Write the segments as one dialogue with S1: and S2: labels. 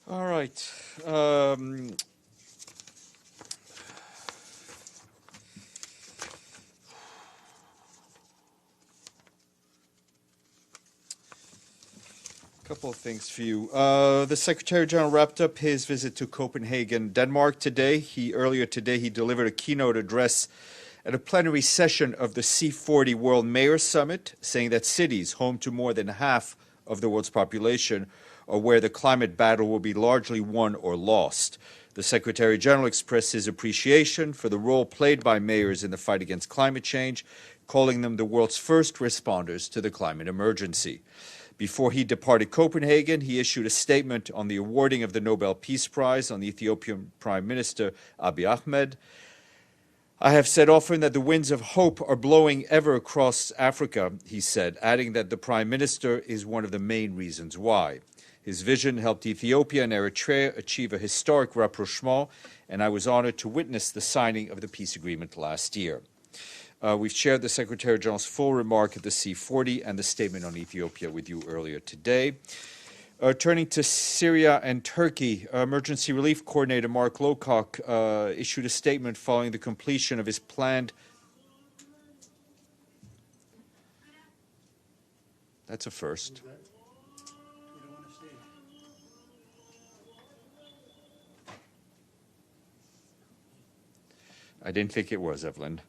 S1: All right. Couple of things for you. The Secretary General wrapped up his visit to Copenhagen, Denmark today. Earlier today, he delivered a keynote address at a plenary session of the C40 World Mayors Summit, saying that cities, home to more than half of the world's population, are where the climate battle will be largely won or lost. The Secretary General expressed his appreciation for the role played by mayors in the fight against climate change, calling them the world's first responders to the climate emergency. Before he departed Copenhagen, he issued a statement on the awarding of the Nobel Peace Prize on the Ethiopian Prime Minister Abiy Ahmed. I have said often that the winds of hope are blowing ever across Africa, he said, adding that the Prime Minister is one of the main reasons why. His vision helped Ethiopia and Eritrea achieve a historic rapprochement, and I was honored to witness the signing of the peace agreement last year. We've shared the Secretary General's full remark at the C40 and the statement on Ethiopia with you earlier today. Turning to Syria and Turkey, Emergency Relief Coordinator Mark Lowcock issued a statement following the completion of his planned... That's a first. I didn't think it was, Evelyn.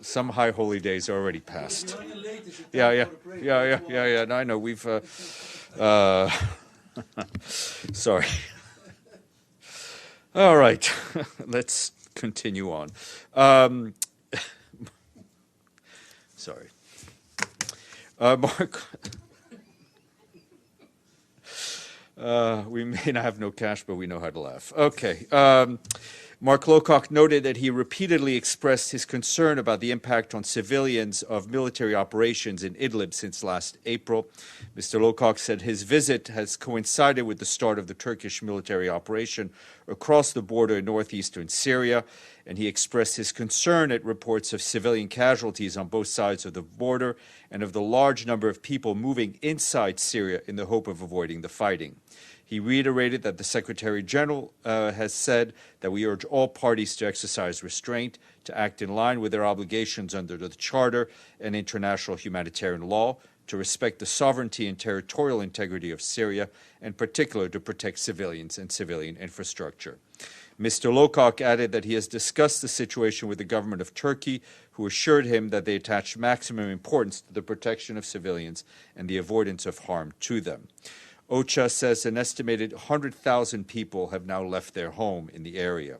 S1: Some high holy days are already passed. Yeah. No, I know. We've. Sorry. All right. Let's continue on. Sorry. Mark. We may not have no cash, but we know how to laugh. Okay. Mark Lowcock noted that he repeatedly expressed his concern about the impact on civilians of military operations in Idlib since last April. Mr. Lowcock said his visit has coincided with the start of the Turkish military operation across the border in northeastern Syria, and he expressed his concern at reports of civilian casualties on both sides of the border and of the large number of people moving inside Syria in the hope of avoiding the fighting. He reiterated that the Secretary General has said that we urge all parties to exercise restraint, to act in line with their obligations under the Charter and international humanitarian law, to respect the sovereignty and territorial integrity of Syria, and in particular to protect civilians and civilian infrastructure. Mr. Lowcock added that he has discussed the situation with the government of Turkey, who assured him that they attach maximum importance to the protection of civilians and the avoidance of harm to them. OCHA says an estimated 100,000 people have now left their home in the area.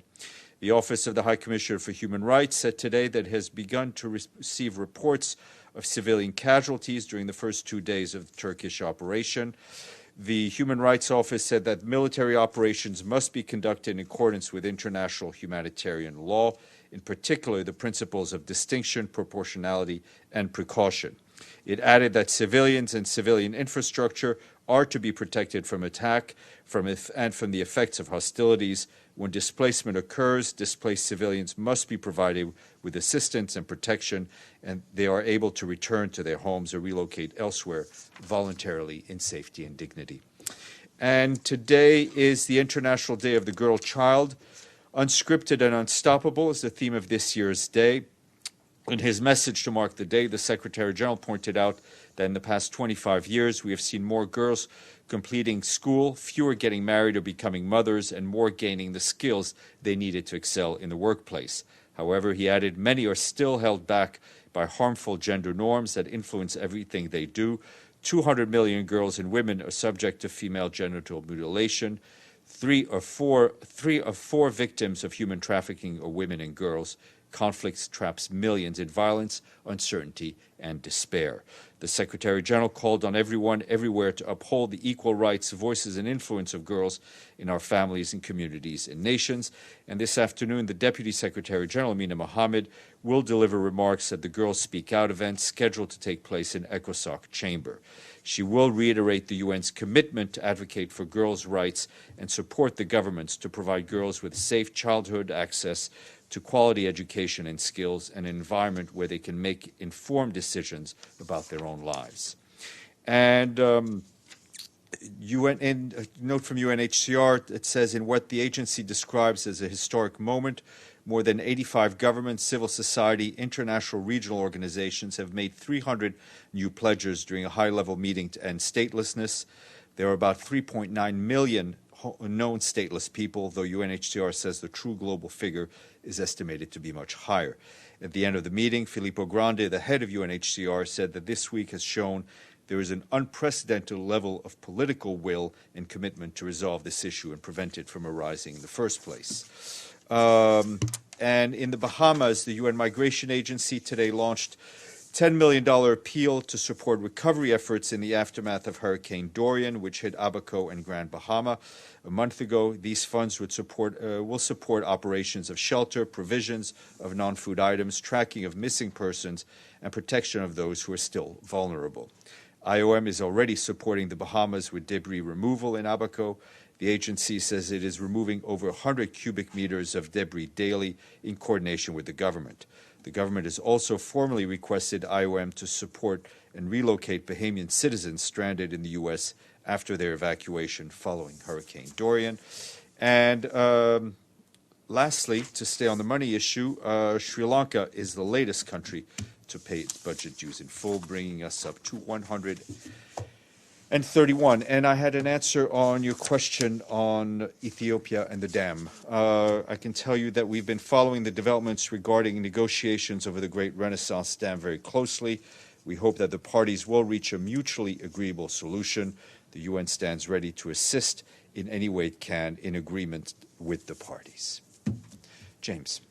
S1: The Office of the High Commissioner for Human Rights said today that it has begun to receive reports of civilian casualties during the first 2 days of the Turkish operation. The Human Rights Office said that military operations must be conducted in accordance with international humanitarian law, in particular the principles of distinction, proportionality, and precaution. It added that civilians and civilian infrastructure are to be protected from attack and from the effects of hostilities. When displacement occurs, displaced civilians must be provided with assistance and protection, and they are able to return to their homes or relocate elsewhere voluntarily in safety and dignity. And today is the International Day of the Girl Child. Unscripted and unstoppable is the theme of this year's day. In his message to mark the day, the Secretary General pointed out that in the past 25 years, we have seen more girls completing school, fewer getting married or becoming mothers, and more gaining the skills they needed to excel in the workplace. However, he added, many are still held back by harmful gender norms that influence everything they do. 200 million girls and women are subject to female genital mutilation. Three of four victims of human trafficking are women and girls. Conflicts traps millions in violence, uncertainty, and despair. The Secretary General called on everyone, everywhere, to uphold the equal rights, voices, and influence of girls in our families and communities and nations. And this afternoon, the Deputy Secretary General, Amina Mohammed, will deliver remarks at the Girls Speak Out event scheduled to take place in ECOSOC Chamber. She will reiterate the UN's commitment to advocate for girls' rights and support the governments to provide girls with safe childhood access to quality education and skills, and an environment where they can make informed decisions about their own lives. And A note from UNHCR, it says, in what the agency describes as a historic moment, more than 85 governments, civil society, international regional organizations have made 300 new pledges during a high-level meeting to end statelessness. There are about 3.9 million known stateless people, though UNHCR says the true global figure is estimated to be much higher. At the end of the meeting, Filippo Grandi, the head of UNHCR, said that this week has shown there is an unprecedented level of political will and commitment to resolve this issue and prevent it from arising in the first place. And in the Bahamas, the UN Migration Agency today launched $10 million appeal to support recovery efforts in the aftermath of Hurricane Dorian, which hit Abaco and Grand Bahama a month ago. These funds will support operations of shelter, provisions of non-food items, tracking of missing persons, and protection of those who are still vulnerable. IOM is already supporting the Bahamas with debris removal in Abaco. The agency says it is removing over 100 cubic meters of debris daily in coordination with the government. The government has also formally requested IOM to support and relocate Bahamian citizens stranded in the U.S. after their evacuation following Hurricane Dorian. And lastly, to stay on the money issue, Sri Lanka is the latest country to pay its budget dues in full, bringing us up to 131. And I had an answer on your question on Ethiopia and the dam. I can tell you that we've been following the developments regarding negotiations over the Great Renaissance Dam very closely. We hope that the parties will reach a mutually agreeable solution. The UN stands ready to assist in any way it can in agreement with the parties. James.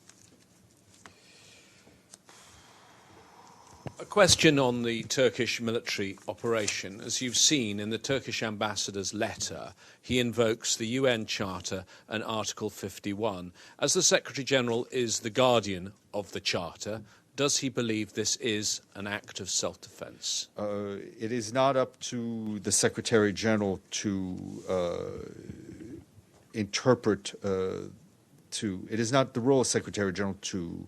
S2: A question on the Turkish military operation. As you've seen in the Turkish ambassador's letter, he invokes the UN Charter and Article 51. As the Secretary-General is the guardian of the Charter, does he believe this is an act of self-defense?
S1: It is not up to the Secretary-General to interpret, it is not the role of Secretary-General to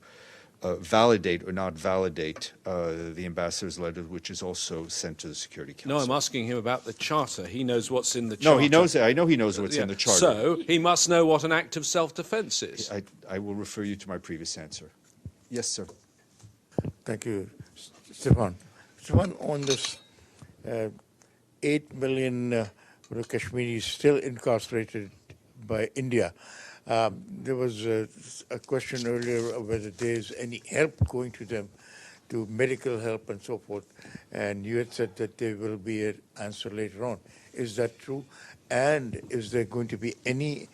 S1: validate or not validate the ambassador's letter, which is also sent to the Security Council.
S2: No, I'm asking him about the Charter. He knows what's in the Charter.
S1: No, he knows it. I know he knows what's in the Charter.
S2: So he must know what an act of self-defense is.
S1: I will refer you to my previous answer. Yes, sir.
S3: Thank you, Stéphane. Stéphane, on this 8 million Kashmiris still incarcerated by India, there was a question earlier of whether there's any help going to them, to medical help and so forth, and you had said that there will be an answer later on. Is that true? And is there going to be any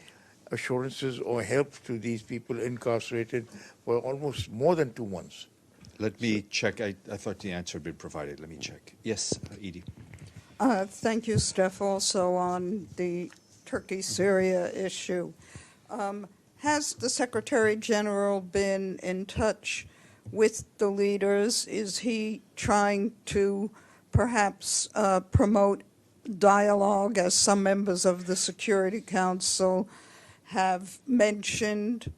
S3: assurances or help to these people incarcerated for almost more than 2 months?
S1: Let me check. I thought the answer had been provided. Let me check. Yes, Edie.
S4: Thank you, Steph. Also on the Turkey-Syria issue. Has the Secretary General been in touch with the leaders? Is he trying to perhaps promote dialogue, as some members of the Security Council have mentioned?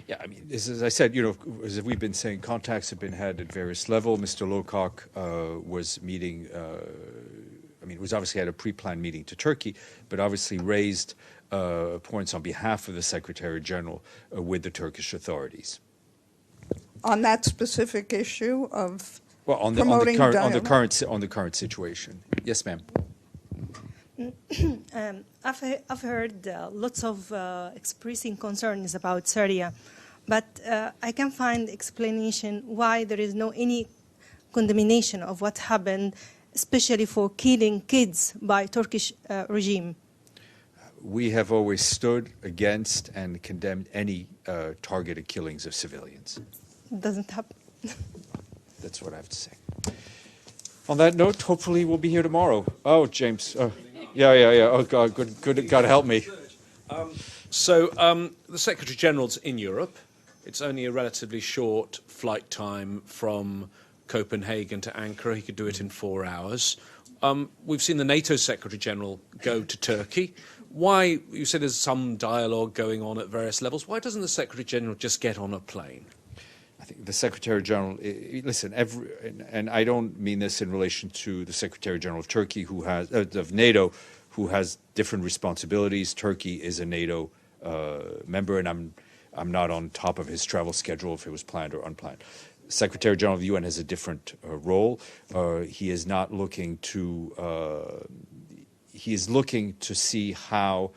S1: Yeah, I mean, as I said, as we've been saying, contacts have been had at various levels. Mr. Lowcock was meeting, was obviously had a pre-planned meeting to Turkey, but obviously raised points on behalf of the Secretary General with the Turkish authorities.
S4: On that specific issue of
S1: on the current situation. Yes, ma'am.
S5: I've heard lots of expressing concerns about Syria, but I can find explanation why there is no any condemnation of what happened, especially for killing kids by Turkish regime.
S1: We have always stood against and condemned any targeted killings of civilians.
S5: Doesn't happen.
S1: That's what I have to say. On that note, hopefully we'll be here tomorrow. Oh, James. Yeah. Oh, God, good. God help me.
S2: The Secretary General's in Europe. It's only a relatively short flight time from Copenhagen to Ankara. He could do it in 4 hours. We've seen the NATO Secretary General go to Turkey. Why, you said there's some dialogue going on at various levels. Why doesn't the Secretary General just get on a plane?
S1: I think the Secretary General, listen, and I don't mean this in relation to the Secretary General of Turkey, of NATO, who has different responsibilities. Turkey is a NATO member, and I'm not on top of his travel schedule if it was planned or unplanned. Secretary General of the UN has a different role. He is not looking to. He is looking to see how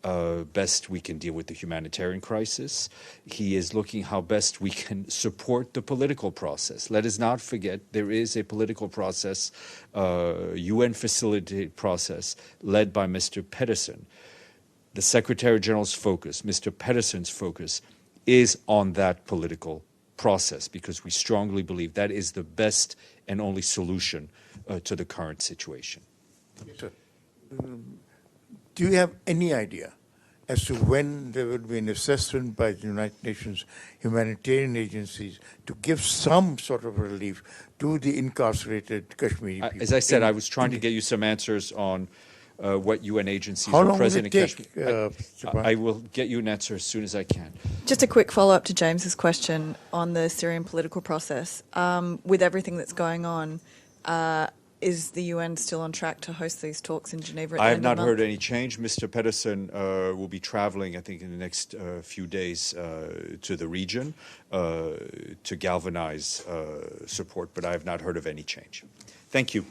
S1: best we can deal with the humanitarian crisis. He is looking how best we can support the political process. Let us not forget there is a political process, UN facilitated process led by Mr. Pedersen. The Secretary General's focus, Mr. Pedersen's focus, is on that political process because we strongly believe that is the best and only solution to the current situation.
S3: Yes, sir. Do you have any idea as to when there will be an assessment by the United Nations humanitarian agencies to give some sort of relief to the incarcerated Kashmiri people?
S1: As I said, I was trying to get you some answers on what UN agencies
S3: How
S1: are
S3: long
S1: present
S3: will it
S1: in
S3: take,
S1: Kashmir. I will get you an answer as soon as I can.
S6: Just a quick follow-up to James's question on the Syrian political process. With everything that's going on, is the UN still on track to host these talks in Geneva at the
S1: I have
S6: end of
S1: not
S6: the month?
S1: heard any change. Mr. Pedersen will be traveling, I think, in the next few days to the region to galvanize support, but I have not heard of any change. Thank you.